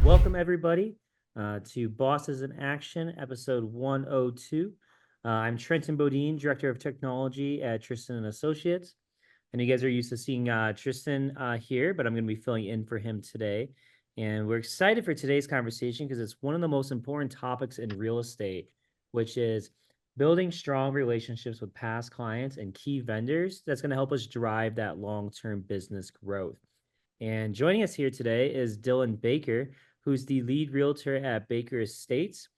Welcome, everybody, to Bosses in Action, episode 102. I'm Trenton Bodine, Director of Technology at Tristan and Associates. And you guys are used to seeing Tristan here, but I'm going to be filling in for him today. And we're excited for today's conversation because it's one of the most important topics in real estate, which is building strong relationships with past clients and key vendors that's going to help us drive that long-term business growth. And joining us here today is Dylan Baker, who's the lead realtor at Baker Estates.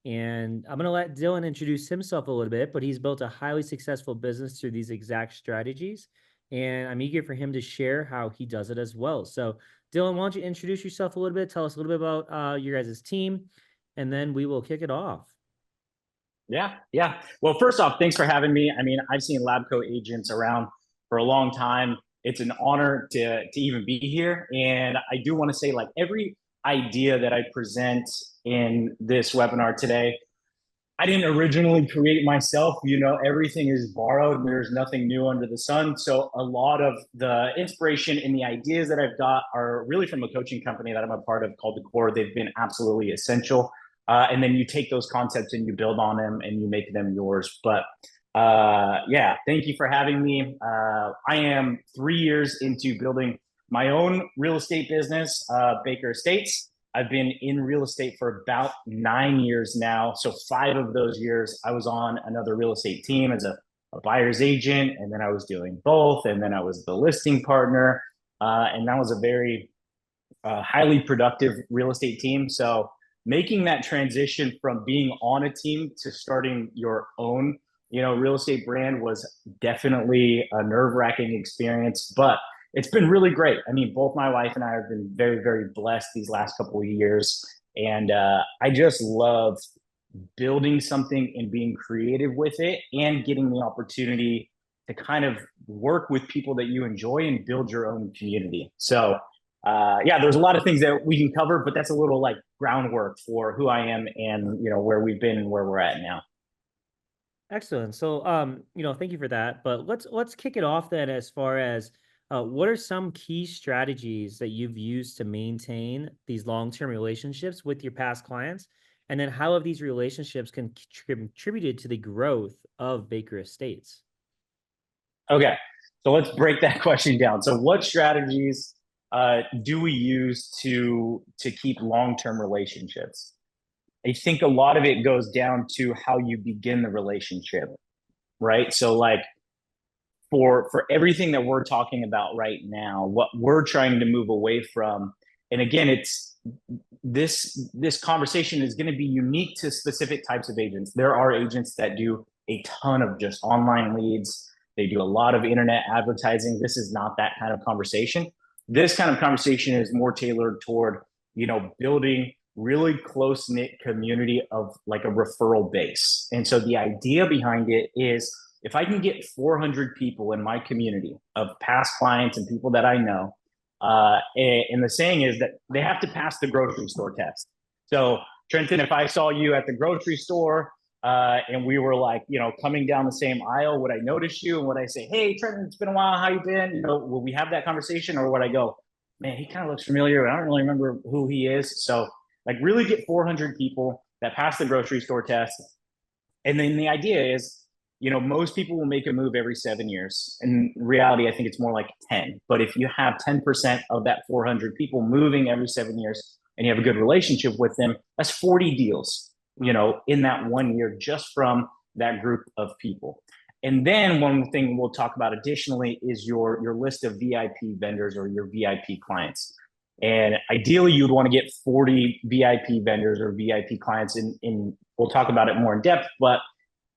And I'm going to let Dylan introduce himself a little bit, but he's built a highly successful business through these exact strategies. And I'm eager for him to share how he does it as well. So, Dylan, why don't you introduce yourself a little bit? Tell us a little bit about your guys' team, and then we will kick it off. Yeah. Well, first off, thanks for having me. I mean, I've seen Labco agents around for a long time. It's an honor to even be here. And I do want to say, like, every idea that I present in this webinar today, I didn't originally create myself. Everything is borrowed. There's nothing new under the sun. So a lot of the inspiration and the ideas that I've got are really from a coaching company that I'm a part of called The Core. They've been absolutely essential. And then you take those concepts and you build on them and you make them yours. But yeah, thank you for having me. I am 3 years into building my own real estate business, Baker Estates. I've been in real estate for about 9 years now. So 5 of those years, I was on another real estate team as a buyer's agent, and then I was doing both, and then I was the listing partner, and that was a very highly productive real estate team. So making that transition from being on a team to starting your own, real estate brand was definitely a nerve-wracking experience, but it's been really great. I mean, both my wife and I have been very, very blessed these last couple of years. And I just love building something and being creative with it and getting the opportunity to kind of work with people that you enjoy and build your own community. So yeah, there's a lot of things that we can cover, but that's a little like groundwork for who I am and, where we've been and where we're at now. Excellent. So, thank you for that. But let's kick it off then as far as what are some key strategies that you've used to maintain these long-term relationships with your past clients? And then how have these relationships contributed to the growth of Baker Estates? Okay, so let's break that question down. So what strategies do we use to keep long-term relationships? I think a lot of it goes down to how you begin the relationship, right? So like for everything that we're talking about right now, what we're trying to move away from, and again, it's this conversation is going to be unique to specific types of agents. There are agents that do a ton of just online leads. They do a lot of internet advertising. This is not that kind of conversation. This kind of conversation is more tailored toward, building really close knit community of like a referral base. And so the idea behind it is if I can get 400 people in my community of past clients and people that I know, and the saying is that they have to pass the grocery store test. So Trenton, if I saw you at the grocery store and we were like, coming down the same aisle, would I notice you? And would I say, hey, Trenton, it's been a while. How you been? Will we have that conversation? Or would I go, man, he kind of looks familiar. I don't really remember who he is. So like really get 400 people that pass the grocery store test. And then the idea is, most people will make a move every 7 years. In reality, I think it's more like 10. But if you have 10% of that 400 people moving every 7 years and you have a good relationship with them, that's 40 deals, in that 1 year just from that group of people. And then one thing we'll talk about additionally is your list of VIP vendors or your VIP clients. And ideally, you'd want to get 40 VIP vendors or VIP clients in we'll talk about it more in depth, but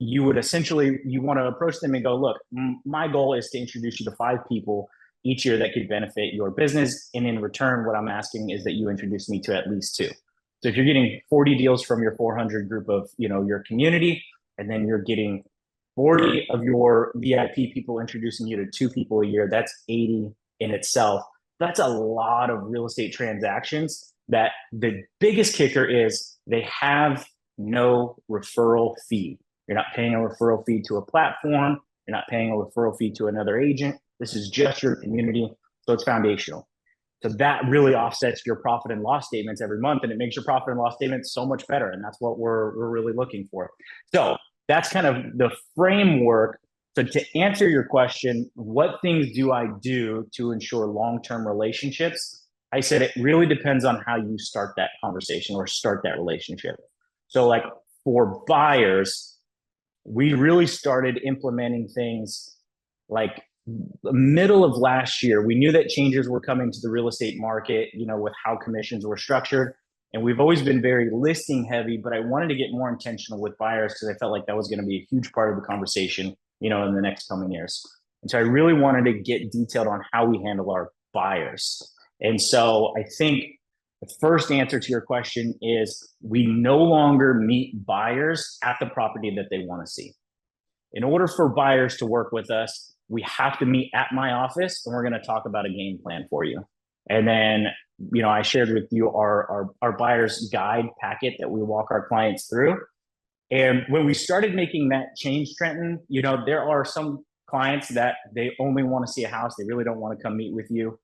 you would essentially, you want to approach them and go, look, my goal is to introduce you to 5 people each year that could benefit your business. And in return, what I'm asking is that you introduce me to at least 2. So if you're getting 40 deals from your 400 group of, your community, and then you're getting 40 of your VIP people introducing you to 2 people a year, that's 80 in itself. That's a lot of real estate transactions that the biggest kicker is they have no referral fee. You're not paying a referral fee to a platform. You're not paying a referral fee to another agent. This is just your community. So it's foundational. So that really offsets your profit and loss statements every month, and it makes your profit and loss statements so much better. And that's what we're really looking for. So that's kind of the framework. So to answer your question, what things do I do to ensure long-term relationships? I said it really depends on how you start that conversation or start that relationship. So like for buyers, we really started implementing things like the middle of last year. We knew that changes were coming to the real estate market, with how commissions were structured. And we've always been very listing heavy, but I wanted to get more intentional with buyers because I felt like that was going to be a huge part of the conversation, in the next coming years. And so I really wanted to get detailed on how we handle our buyers. And so I think the first answer to your question is we no longer meet buyers at the property that they want to see. In order for buyers to work with us, we have to meet at my office, and we're going to talk about a game plan for you. And then, I shared with you our buyer's guide packet that we walk our clients through. And when we started making that change, Trenton, there are some clients that they only want to see a house. They really don't want to come meet with you.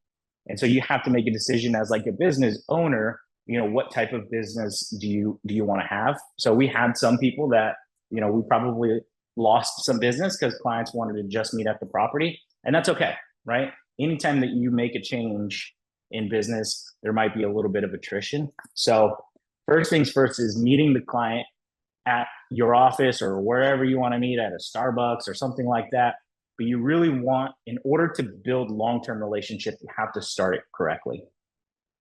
And so you have to make a decision as like a business owner, what type of business do you want to have? So we had some people that, we probably lost some business because clients wanted to just meet at the property. And that's okay, right? Anytime that you make a change in business, there might be a little bit of attrition. So first things first is meeting the client at your office or wherever you want to meet, at a Starbucks or something like that. But you really want, in order to build long-term relationship, you have to start it correctly.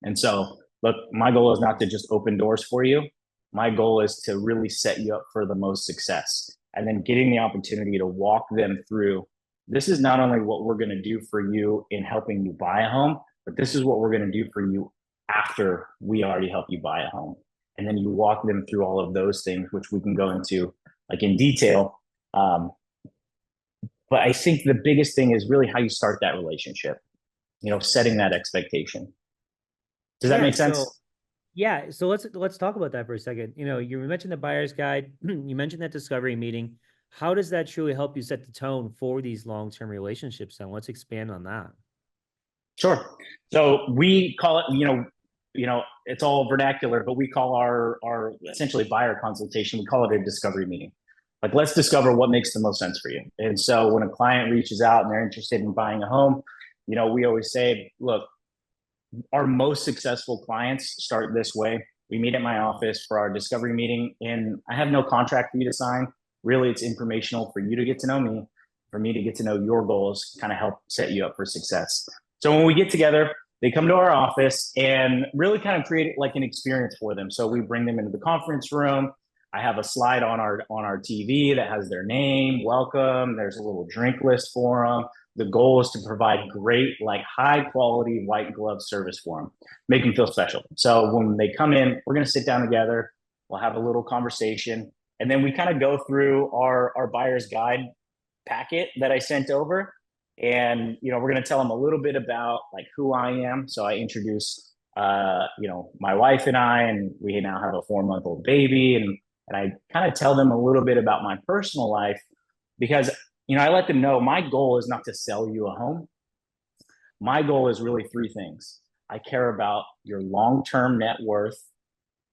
And so, look, my goal is not to just open doors for you. My goal is to really set you up for the most success. And then getting the opportunity to walk them through, this is not only what we're going to do for you in helping you buy a home, but this is what we're going to do for you after we already help you buy a home. And then you walk them through all of those things, which we can go into like in detail. But I think the biggest thing is really how you start that relationship, setting that expectation. Does that make sense? So let's talk about that for a second. You mentioned the buyer's guide, you mentioned that discovery meeting. How does that truly help you set the tone for these long-term relationships? And let's expand on that. Sure. So we call it, it's all vernacular, but we call our essentially buyer consultation, we call it a discovery meeting. Like, let's discover what makes the most sense for you. And so when a client reaches out and they're interested in buying a home, we always say, look, our most successful clients start this way. We meet at my office for our discovery meeting, and I have no contract for you to sign. Really, it's informational for you to get to know me, for me to get to know your goals, kind of help set you up for success. So when we get together, they come to our office and really kind of create like an experience for them. So we bring them into the conference room. I have a slide on our TV that has their name, welcome. There's a little drink list for them. The goal is to provide great, like high quality white glove service for them, make them feel special. So when they come in, we're going to sit down together. We'll have a little conversation. And then we kind of go through our buyer's guide packet that I sent over. And, we're going to tell them a little bit about like who I am. So I introduce, my wife and I, and we now have a 4-month-old baby. And I kind of tell them a little bit about my personal life because, I let them know my goal is not to sell you a home. My goal is really 3 things. I care about your long-term net worth.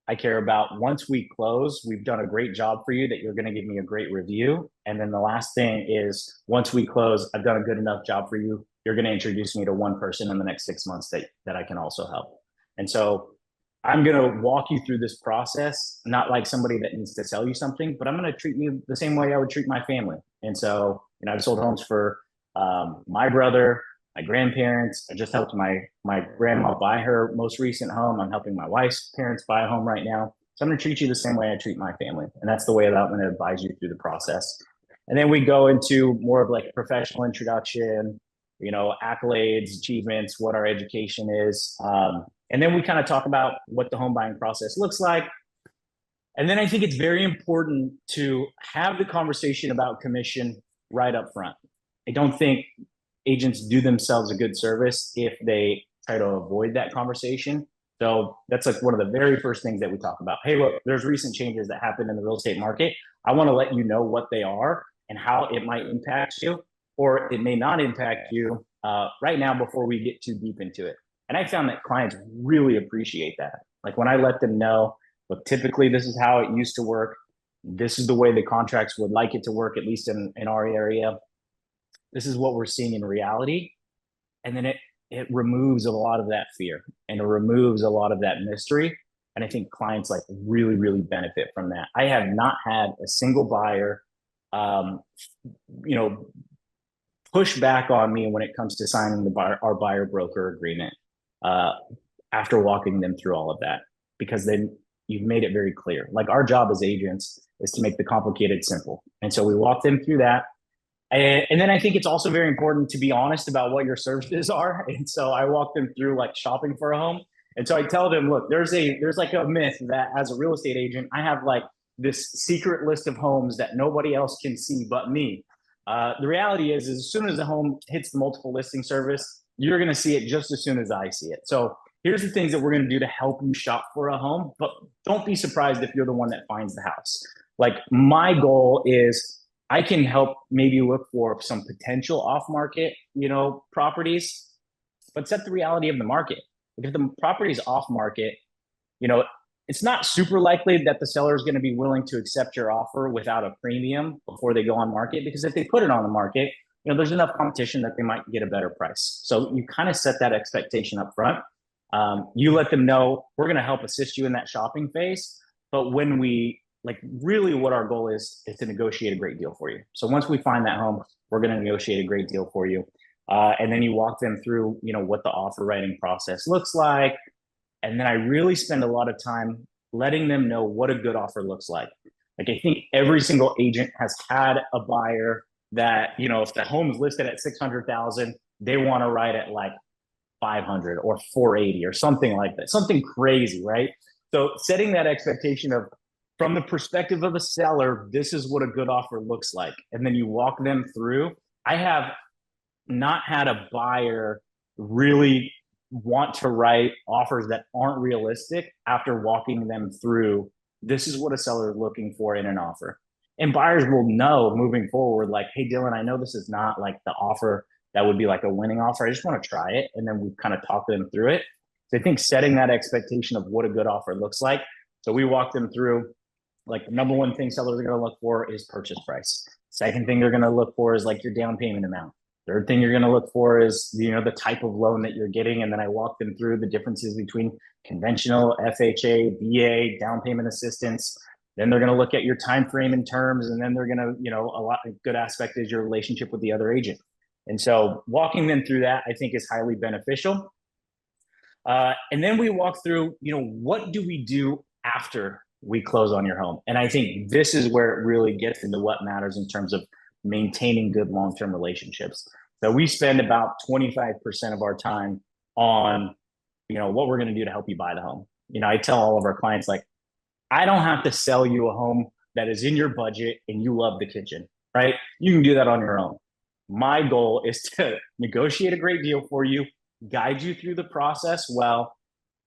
I care about once we close, we've done a great job for you, that you're going to give me a great review. And then the last thing is once we close, I've done a good enough job for you. You're going to introduce me to one person in the next 6 months that I can also help. And so I'm going to walk you through this process, not like somebody that needs to sell you something, but I'm going to treat you the same way I would treat my family. And so, I've sold homes for my brother, my grandparents. I just helped my grandma buy her most recent home. I'm helping my wife's parents buy a home right now. So I'm going to treat you the same way I treat my family. And that's the way that I'm going to advise you through the process. And then we go into more of like a professional introduction, accolades, achievements, what our education is. And then we kind of talk about what the home buying process looks like. And then I think it's very important to have the conversation about commission right up front. I don't think agents do themselves a good service if they try to avoid that conversation. So that's like one of the very first things that we talk about. Hey, look, there's recent changes that happened in the real estate market. I want to let you know what they are and how it might impact you, or it may not impact you right now before we get too deep into it. And I found that clients really appreciate that. Like when I let them know, look, typically this is how it used to work. This is the way the contracts would like it to work, at least in our area. This is what we're seeing in reality. And then it removes a lot of that fear and it removes a lot of that mystery. And I think clients like really, really benefit from that. I have not had a single buyer, um, you know, push back on me when it comes to signing our buyer broker agreement uh, after walking them through all of that, because then you've made it very clear. Like our job as agents is to make the complicated simple. And so we walk them through that. And then I think it's also very important to be honest about what your services are. And so I walk them through like shopping for a home. And so I tell them, look, there's like a myth that as a real estate agent, I have like this secret list of homes that nobody else can see but me. The reality is as soon as the home hits the multiple listing service, you're going to see it just as soon as I see it. So here's the things that we're going to do to help you shop for a home, but don't be surprised if you're the one that finds the house. Like my goal is I can help maybe look for some potential off market, properties, but set the reality of the market. If the property is off market, it's not super likely that the seller is going to be willing to accept your offer without a premium before they go on market. Because if they put it on the market, there's enough competition that they might get a better price. So you kind of set that expectation up front. You let them know we're going to help assist you in that shopping phase. But when we really what our goal is to negotiate a great deal for you. So once we find that home, we're going to negotiate a great deal for you. And then you walk them through, what the offer writing process looks like. And then I really spend a lot of time letting them know what a good offer looks like. Like I think every single agent has had a buyer that, if the home's listed at 600,000, they want to write at like 500 or 480 or something like that, something crazy, right? So setting that expectation of, from the perspective of a seller, this is what a good offer looks like. And then you walk them through. I have not had a buyer really want to write offers that aren't realistic after walking them through. This is what a seller is looking for in an offer. And buyers will know moving forward, like, hey, Dylan, I know this is not like the offer that would be like a winning offer. I just want to try it. And then we kind of talk them through it. So I think setting that expectation of what a good offer looks like. So we walk them through. Like the number one thing sellers are going to look for is purchase price. Second thing they're going to look for is like your down payment amount. Third thing you're going to look for is, the type of loan that you're getting. And then I walk them through the differences between conventional, FHA, VA, down payment assistance. Then they're going to look at your time frame and terms. And then they're going to, a good aspect is your relationship with the other agent. And so walking them through that, I think, is highly beneficial. And then we walk through, what do we do after we close on your home? And I think this is where it really gets into what matters in terms of maintaining good long-term relationships. So we spend about 25% of our time on, what we're going to do to help you buy the home. I tell all of our clients, like, I don't have to sell you a home that is in your budget and you love the kitchen, right? You can do that on your own. My goal is to negotiate a great deal for you, guide you through the process well,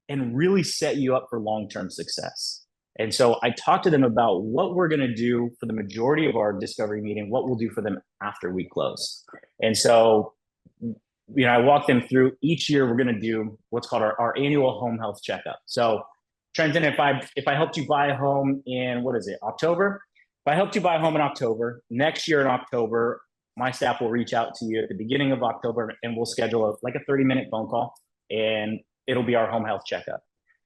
and really set you up for long-term success. And so I talked to them about what we're going to do for the majority of our discovery meeting, what we'll do for them after we close. And so, I walk them through each year. We're going to do what's called our annual home health checkup. So Trenton, if I helped you buy a home in, October? If I helped you buy a home in October, next year in October, my staff will reach out to you at the beginning of October and we'll schedule a 30-minute phone call and it'll be our home health checkup.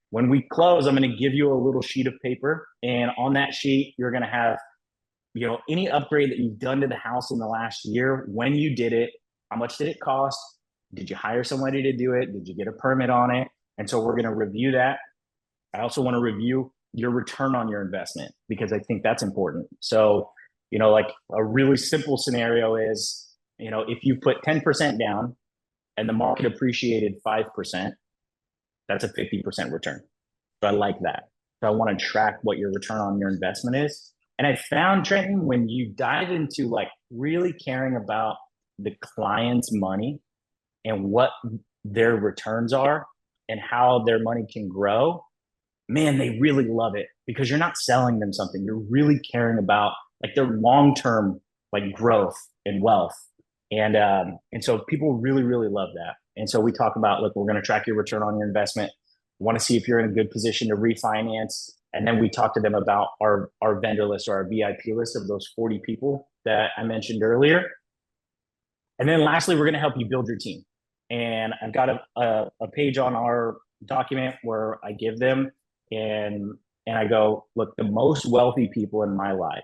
When we close, I'm going to give you a little sheet of paper. And on that sheet, you're going to have, any upgrade that you've done to the house in the last year, when you did it, how much did it cost? Did you hire somebody to do it? Did you get a permit on it? And so we're going to review that. I also want to review your return on your investment because I think that's important. So, like a really simple scenario is, if you put 10% down and the market appreciated 5%, that's a 50% return. So I like that. So I want to track what your return on your investment is. And I found, Trenton, when you dive into like really caring about the client's money and what their returns are and how their money can grow, man, they really love it because you're not selling them something. You're really caring about like their long-term like growth and wealth. And so people really, really love that. And so we talk about, look, we're going to track your return on your investment. We want to see if you're in a good position to refinance. And then we talk to them about our vendor list or our VIP list of those 40 people that I mentioned earlier. And then lastly, we're going to help you build your team. And I've got a page on our document where I give them and I go, look, the most wealthy people in my life,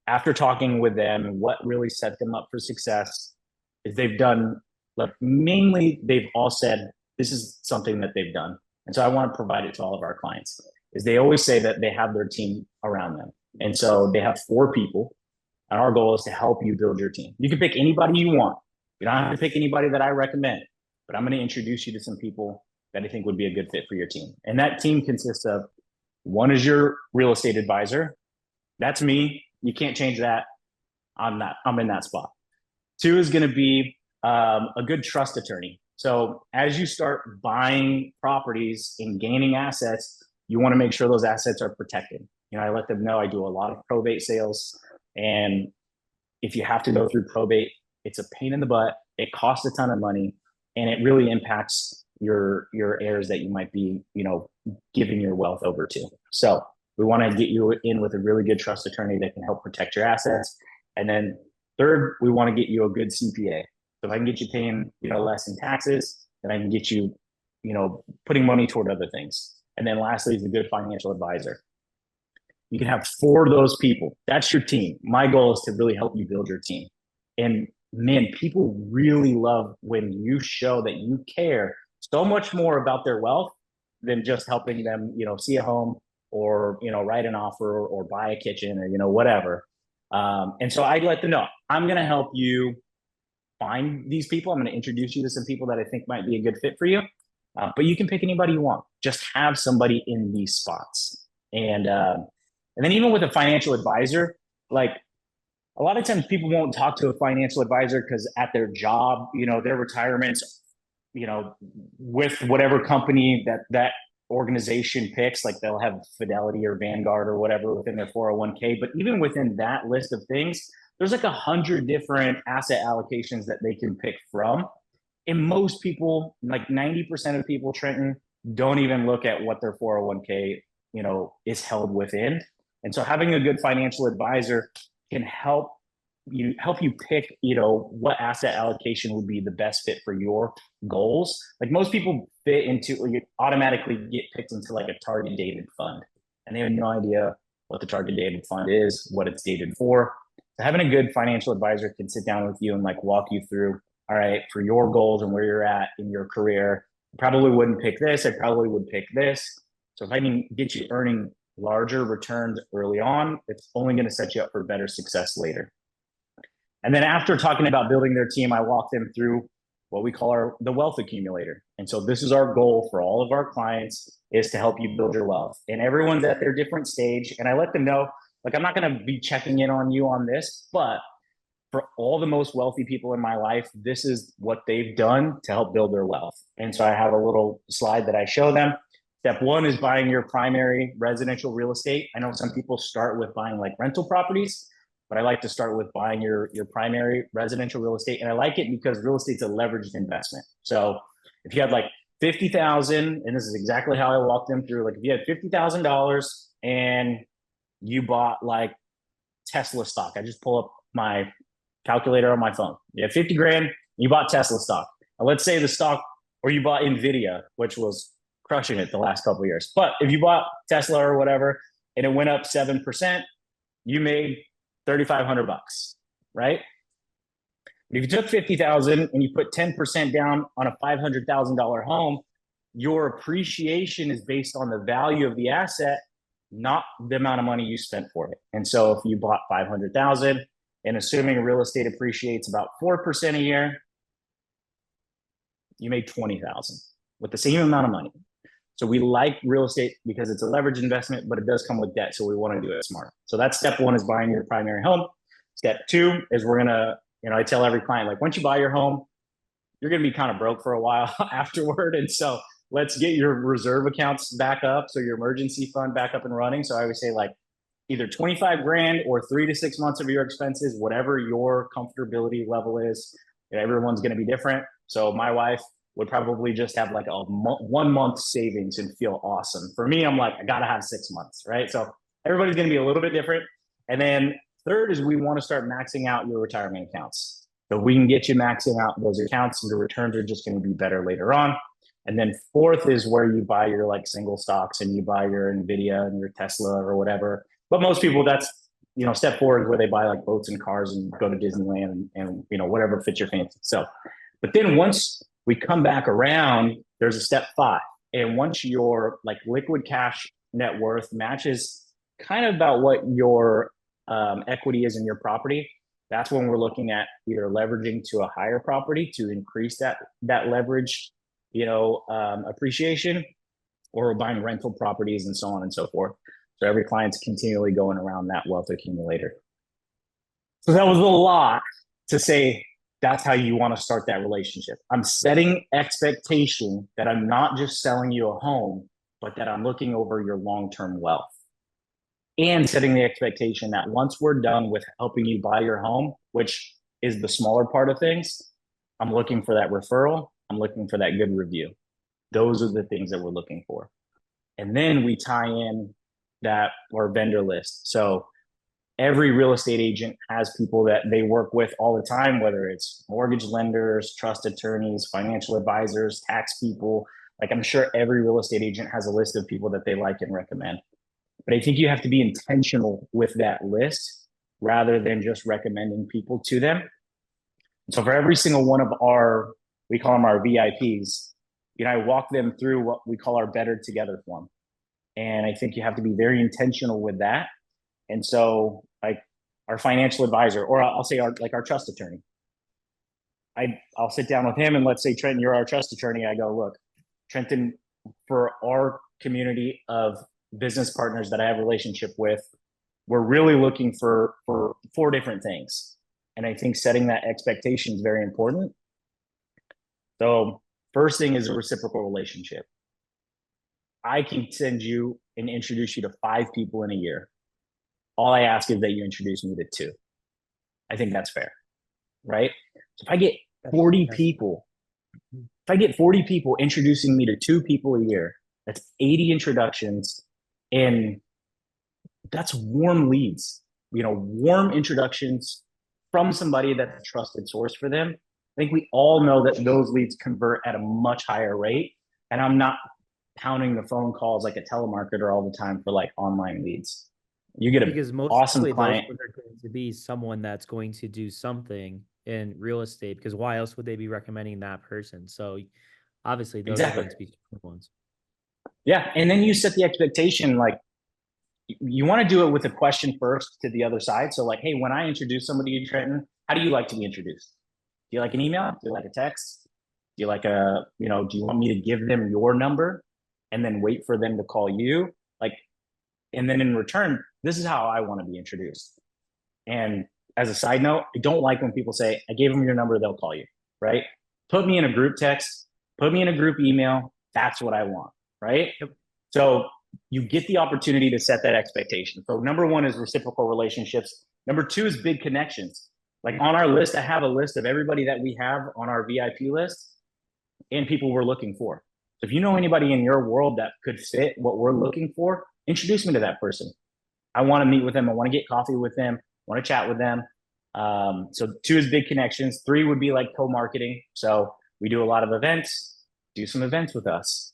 after talking with them and what really set them up for success is they've done, like mainly they've all said this is something that they've done. And so I want to provide it to all of our clients is they always say that they have their team around them. And so they have 4 people. And our goal is to help you build your team. You can pick anybody you want. You don't have to pick anybody that I recommend, but I'm going to introduce you to some people that I think would be a good fit for your team. And that team consists of, one is your real estate advisor. That's me. You can't change that. I'm in that spot. 2 is going to be a good trust attorney. So as you start buying properties and gaining assets, you want to make sure those assets are protected. I let them know I do a lot of probate sales. And if you have to go through probate, it's a pain in the butt. It costs a ton of money, and it really impacts your heirs that you might be, giving your wealth over to. So we want to get you in with a really good trust attorney that can help protect your assets. And then 3rd, we want to get you a good CPA. So if I can get you paying, less in taxes, then I can get you, putting money toward other things. And then lastly is a good financial advisor. You can have 4 of those people. That's your team. My goal is to really help you build your team. And man, people really love when you show that you care so much more about their wealth than just helping them, see a home or, write an offer or buy a kitchen or, whatever. And so I let them know, I'm going to help you find these people. I'm going to introduce you to some people that I think might be a good fit for you. But you can pick anybody you want. Just have somebody in these spots. And then even with a financial advisor, like a lot of times people won't talk to a financial advisor because at their job, their retirements, with whatever company that organization picks, like they'll have Fidelity or Vanguard or whatever within their 401k. But even within that list of things, there's like 100 different asset allocations that they can pick from. And most people, like 90% of people, Trenton, don't even look at what their 401k, is held within. And so having a good financial advisor can help you pick, what asset allocation would be the best fit for your goals. Like most people fit into, or you automatically get picked into like a target dated fund, and they have no idea what the target dated fund is, what it's dated for. So having a good financial advisor can sit down with you and like walk you through, all right, for your goals and where you're at in your career, I probably wouldn't pick this. I probably would pick this. So if I can get you earning larger returns early on, it's only going to set you up for better success later. And then after talking about building their team, I walk them through what we call the wealth accumulator. And so this is our goal for all of our clients, is to help you build your wealth. And everyone's at their different stage. And I let them know, like, I'm not going to be checking in on you on this, but for all the most wealthy people in my life, this is what they've done to help build their wealth. And so I have a little slide that I show them. Step 1 is buying your primary residential real estate. I know some people start with buying like rental properties, but I like to start with buying your primary residential real estate. And I like it because real estate's a leveraged investment. So if you had like 50,000, and this is exactly how I walked them through, like if you had $50,000 and you bought like Tesla stock, I just pull up my calculator on my phone. You have 50 grand, you bought Tesla stock. Now let's say the stock, or you bought Nvidia, which was crushing it the last couple of years. But if you bought Tesla or whatever, and it went up 7%, you made $3,500, right? If you took 50,000 and you put 10% down on a $500,000 home, your appreciation is based on the value of the asset, not the amount of money you spent for it. And so if you bought 500,000 and assuming real estate appreciates about 4% a year, you made 20,000 with the same amount of money. So we like real estate because it's a leverage investment, but it does come with debt. So we want to do it smart. So that's step 1, is buying your primary home. Step 2 is we're going to, I tell every client, like, once you buy your home, you're going to be kind of broke for a while afterward. And so let's get your reserve accounts back up. So your emergency fund back up and running. So I always say, like, either 25 grand or 3 to 6 months of your expenses, whatever your comfortability level is. Everyone's going to be different. So my wife would probably just have like a 1 month savings and feel awesome. For me, I'm like, I gotta have 6 months, right? So everybody's gonna be a little bit different. And then third is we want to start maxing out your retirement accounts. So we can get you maxing out those accounts, and the returns are just going to be better later on. And then fourth is where you buy your like single stocks and you buy your Nvidia and your Tesla or whatever. But most people, that's step four is where they buy like boats and cars and go to Disneyland and whatever fits your fancy. So, but then once we come back around, there's a step five, and once your like liquid cash net worth matches kind of about what your equity is in your property, that's when we're looking at either leveraging to a higher property to increase that leverage, appreciation, or buying rental properties and so on and so forth. So every client's continually going around that wealth accumulator. So that was a lot to say. That's how you want to start that relationship. I'm setting expectation that I'm not just selling you a home, but that I'm looking over your long-term wealth. And setting the expectation that once we're done with helping you buy your home, which is the smaller part of things, I'm looking for that referral. I'm looking for that good review. Those are the things that we're looking for. And then we tie in that our vendor list. So every real estate agent has people that they work with all the time, whether it's mortgage lenders, trust attorneys, financial advisors, tax people. Like I'm sure every real estate agent has a list of people that they like and recommend. But I think you have to be intentional with that list rather than just recommending people to them. So for every single one of we call them our VIPs, I walk them through what we call our Better Together form. And I think you have to be very intentional with that. And so like our financial advisor, or I'll say our trust attorney, I'll sit down with him and let's say, Trenton, you're our trust attorney. I go, look, Trenton, for our community of business partners that I have a relationship with, we're really looking for 4 different things. And I think setting that expectation is very important. So first thing is a reciprocal relationship. I can send you and introduce you to 5 people in a year. All I ask is that you introduce me to 2. I think that's fair, right? So if I get 40 people, introducing me to 2 people a year, that's 80 introductions. And that's warm leads, warm introductions from somebody that's a trusted source for them. I think we all know that those leads convert at a much higher rate. And I'm not pounding the phone calls like a telemarketer all the time for like online leads. You get an awesome client. Those are going to be someone that's going to do something in real estate, because why else would they be recommending that person? So obviously those are going to be ones. Yeah. And then you set the expectation, like you want to do it with a question first to the other side. So like, hey, when I introduce somebody to Trenton, how do you like to be introduced? Do you like an email? Do you like a text? Do you like do you want me to give them your number and then wait for them to call you? Like, and then in return, this is how I want to be introduced. And as a side note, I don't like when people say, I gave them your number, they'll call you, right? Put me in a group text, put me in a group email. That's what I want, right? Yep. So you get the opportunity to set that expectation. So number 1 is reciprocal relationships. Number 2 is big connections. Like on our list, I have a list of everybody that we have on our VIP list and people we're looking for. So if you know anybody in your world that could fit what we're looking for, introduce me to that person. I want to meet with them. I want to get coffee with them. I want to chat with them. So 2 is big connections. 3 would be like co-marketing. So we do a lot of events. Do some events with us.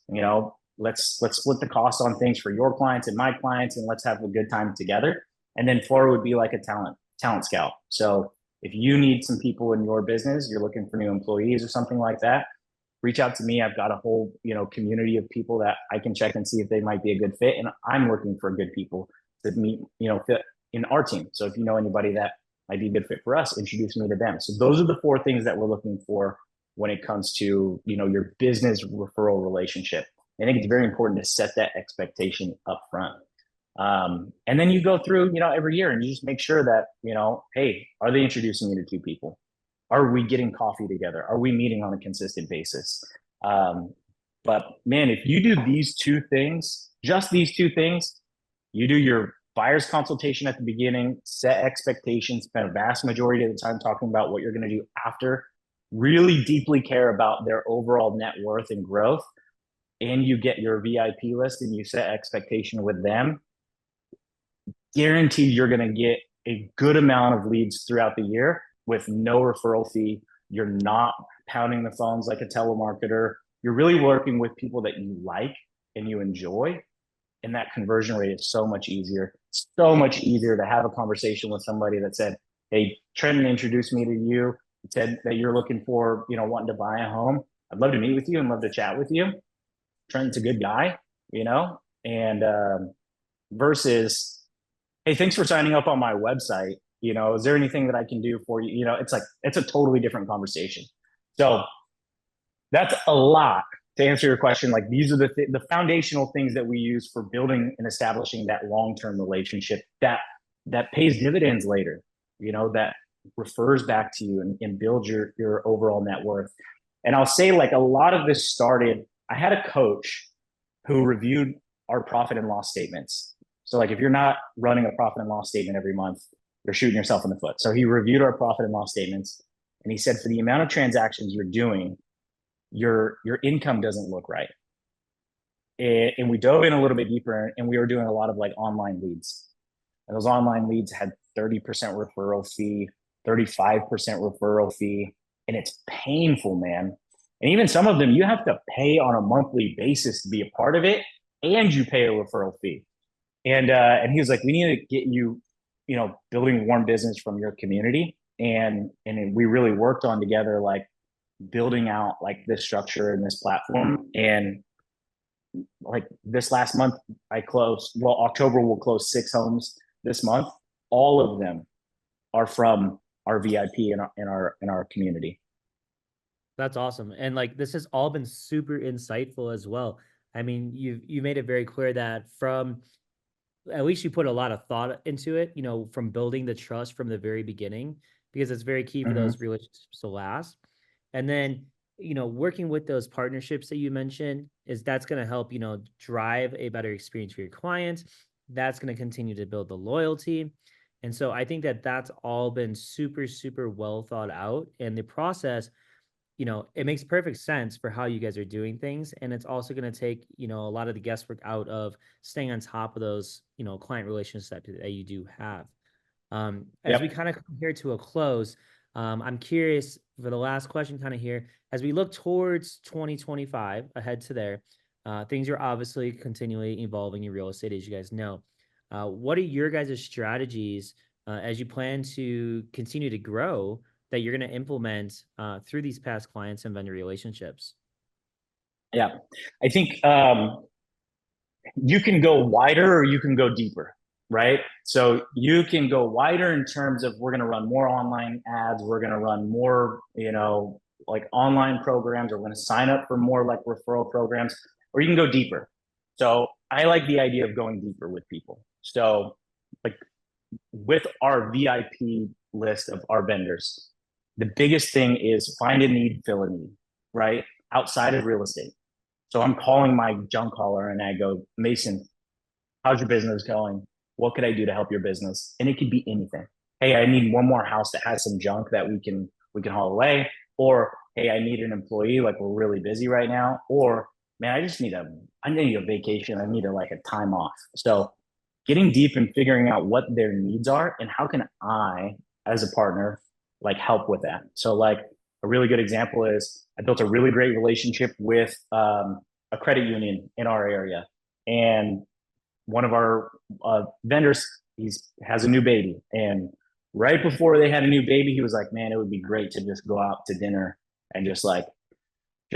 Let's split the cost on things for your clients and my clients, and let's have a good time together. And then 4 would be like a talent scout. So if you need some people in your business, you're looking for new employees or something like that, reach out to me. I've got a whole, community of people that I can check and see if they might be a good fit. And I'm looking for good people to meet, fit in our team. So if you know anybody that might be a good fit for us, introduce me to them. So those are the 4 things that we're looking for when it comes to, your business referral relationship. I think it's very important to set that expectation up front. And then you go through, every year and you just make sure that, hey, are they introducing you to 2 people? Are we getting coffee together? Are we meeting on a consistent basis? But man, if you do these 2 things, just these 2 things, you do your buyer's consultation at the beginning, set expectations, spend a vast majority of the time talking about what you're going to do after really deeply care about their overall net worth and growth, and you get your VIP list and you set expectation with them, guaranteed you're going to get a good amount of leads throughout the year with no referral fee. You're not pounding the phones like a telemarketer. You're really working with people that you like and you enjoy. And that conversion rate is so much easier. So much easier to have a conversation with somebody that said, hey, Trenton introduced me to you. He said that you're looking for, wanting to buy a home. I'd love to meet with you and love to chat with you. Trenton's a good guy, and versus, hey, thanks for signing up on my website. Is there anything that I can do for you? It's a totally different conversation. So that's a lot to answer your question. Like, these are the foundational things that we use for building and establishing that long-term relationship that pays dividends later, that refers back to you and builds your overall net worth. And I'll say, like, a lot of this started, I had a coach who reviewed our profit and loss statements. So, like, if you're not running a profit and loss statement every month, you're shooting yourself in the foot. So he reviewed our profit and loss statements, and he said, for the amount of transactions you're doing, your income doesn't look right. And we dove in a little bit deeper, and we were doing a lot of, like, online leads. And those online leads had 30% referral fee, 35% referral fee. And it's painful, man. And even some of them, you have to pay on a monthly basis to be a part of it, and you pay a referral fee. And he was like, we need to get you, building warm business from your community. And we really worked on together, like, building out, like, this structure and this platform. And, like, this last month October will close 6 homes this month. All of them are from our VIP in our community. That's awesome. And, like, this has all been super insightful as well. I mean, you made it very clear that from at least you put a lot of thought into it, from building the trust from the very beginning, because it's very key for those relationships to last. And then, working with those partnerships that you mentioned that's going to help, drive a better experience for your clients. That's going to continue to build the loyalty. And so I think that that's all been super, super well thought out. And the process, it makes perfect sense for how you guys are doing things. And it's also going to take, a lot of the guesswork out of staying on top of those, client relationships that you do have. As we kind of come here to a close, I'm curious for the last question kind of here, as we look towards 2025 ahead to there, things are obviously continually evolving in real estate, as you guys know. What are your guys' strategies as you plan to continue to grow that you're going to implement through these past clients and vendor relationships? Yeah, I think you can go wider or you can go deeper, right? So you can go wider in terms of, we're going to run more online ads, we're going to run more, like, online programs, or we're going to sign up for more, like, referral programs, or you can go deeper. So I like the idea of going deeper with people. So, like, with our VIP list of our vendors, the biggest thing is find a need, fill a need, right? Outside of real estate. So I'm calling my junk caller and I go, Mason, how's your business going? What could I do to help your business? And it could be anything. Hey, I need one more house that has some junk that we can haul away. Or, hey, I need an employee, like, we're really busy right now. Or, man, I need a vacation. I need a time off. So getting deep and figuring out what their needs are and how can I, as a partner, like, help with that. So, like, a really good example is I built a really great relationship with a credit union in our area. And one of our vendors, has a new baby. And right before they had a new baby, he was like, man, it would be great to just go out to dinner and just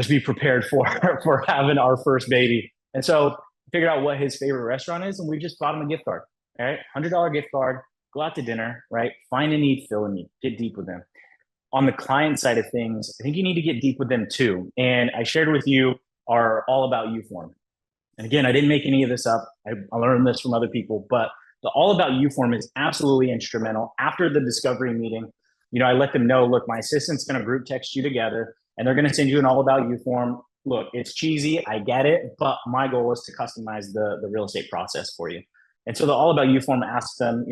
be prepared for having our first baby. And so figured out what his favorite restaurant is, and we just bought him a gift card. All right, $100 gift card, go out to dinner, right? Find a need, fill a need, get deep with them. On the client side of things, I think you need to get deep with them too. And I shared with you our All About You form. And again, I didn't make any of this up. I learned this from other people, but the All About You form is absolutely instrumental. After the discovery meeting, I let them know, look, my assistant's going to group text you together, and they're going to send you an All About You form. Look, it's cheesy, I get it, but my goal is to customize the real estate process for you. And so the All About You form asks them,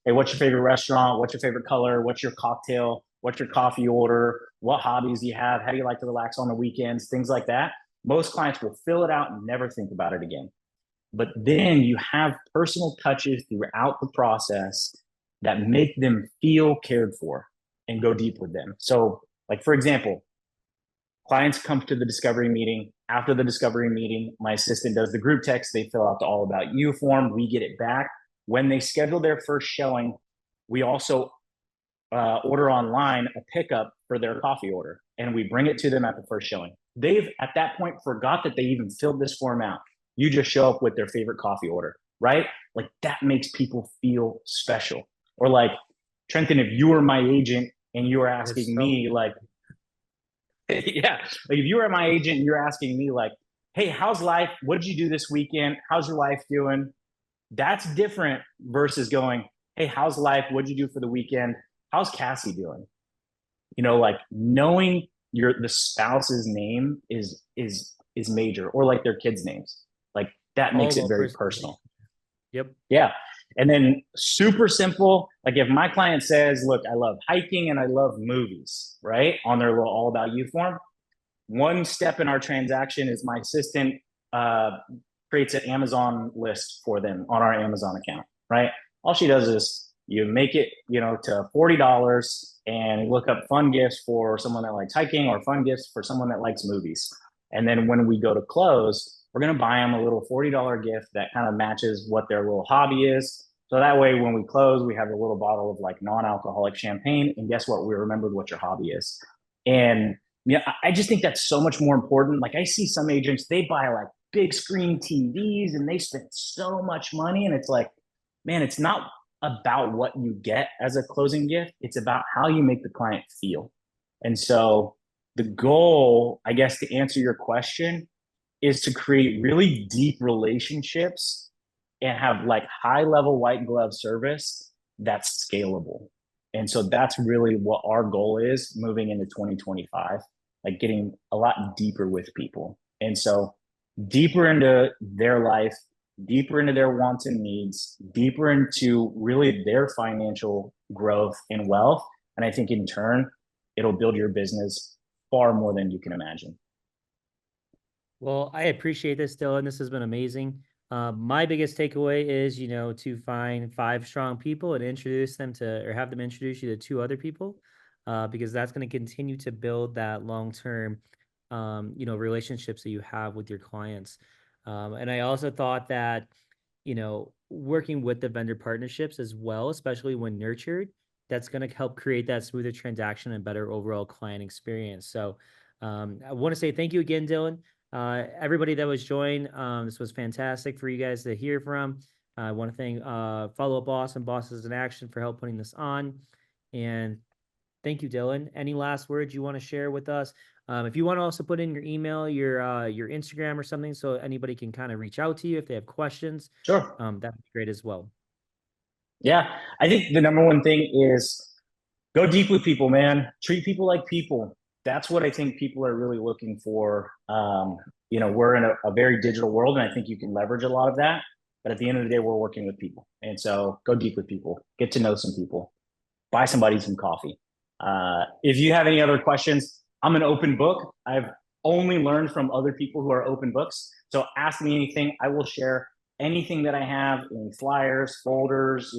hey, what's your favorite restaurant? What's your favorite color? What's your cocktail? what's your coffee order, what hobbies do you have, how do you like to relax on the weekends, things like that. Most clients will fill it out and never think about it again. But then you have personal touches throughout the process that make them feel cared for and go deep with them. So, like, for example, clients come to the discovery meeting. After the discovery meeting, my assistant does the group text. They fill out the all about you form. We get it back. When they schedule their first showing, we also order online a pickup for their coffee order, and we bring it to them at the first showing. They've at that point forgot that they even filled this form out. You just show up with their favorite coffee order, right? Like, that makes people feel special. Or like, Trenton, if you were my agent and you were asking me like, yeah, like if you were my agent and you're asking me like, hey, how's life? What did you do this weekend? How's your life doing? That's different versus going, hey, how's life? What did you do for the weekend? How's Cassie doing? You know, like, knowing the spouse's name is major, or like their kids' names. Like, that makes it very personal. Yep. Yeah. And then super simple. Like, if my client says, look, I love hiking and I love movies, right? On their little all about you form. One step in our transaction is my assistant creates an Amazon list for them on our Amazon account, right? All she does is you make it, to $40 and look up fun gifts for someone that likes hiking or fun gifts for someone that likes movies. And then when we go to close, we're going to buy them a little $40 gift that kind of matches what their little hobby is. So that way, when we close, we have a little bottle of like non-alcoholic champagne. And guess what? We remembered what your hobby is. And I just think that's so much more important. Like, I see some agents, they buy like big screen TVs and they spend so much money. And it's like, man, it's not about what you get as a closing gift. It's about how you make the client feel. And so the goal, I guess, to answer your question, is to create really deep relationships and have like high level white glove service that's scalable. And so that's really what our goal is moving into 2025, like getting a lot deeper with people. And so deeper into their life, deeper into their wants and needs, deeper into really their financial growth and wealth. And I think in turn, it'll build your business far more than you can imagine. Well, I appreciate this, Dylan. This has been amazing. My biggest takeaway is, to find 5 strong people and introduce them to, or have them introduce you to 2 other people, because that's going to continue to build that long-term, relationships that you have with your clients. And I also thought that, working with the vendor partnerships as well, especially when nurtured, that's going to help create that smoother transaction and better overall client experience. So I want to say thank you again, Dylan. Everybody that was joined, this was fantastic for you guys to hear from. I want to thank Follow Up Boss and Bosses in Action for help putting this on. And thank you, Dylan. Any last words you want to share with us? If you want to also put in your email, your Instagram or something, so anybody can kind of reach out to you if they have questions. Sure. That'd be great as well. Yeah, I think the number one thing is go deep with people, man. Treat people like people. That's what I think people are really looking for. We're in a very digital world, and I think you can leverage a lot of that. But at the end of the day, we're working with people. And so go deep with people, get to know some people, buy somebody some coffee. If you have any other questions, I'm an open book. I've only learned from other people who are open books. So ask me anything. I will share anything that I have in flyers, folders,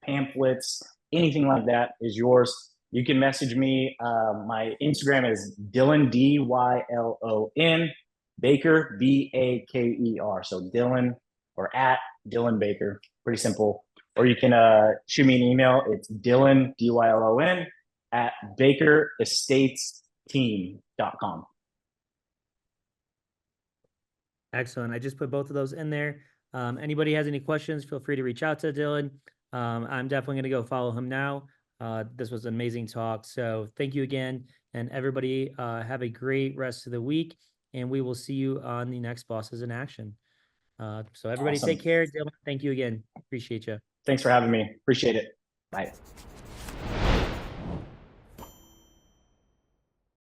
pamphlets, anything like that is yours. You can message me. My Instagram is Dylan, Dylon, Baker, Baker. So Dylan, or at Dylan Baker. Pretty simple. Or you can shoot me an email. It's Dylan, Dylon, at bakerestatesteam.com. Excellent. I just put both of those in there. Anybody has any questions, feel free to reach out to Dylan. I'm definitely going to go follow him now. This was an amazing talk. So thank you again. And everybody have a great rest of the week. And we will see you on the next Bosses in Action. So everybody Awesome. Take care. Dylan, thank you again. Appreciate you. Thanks for having me. Appreciate it. Bye.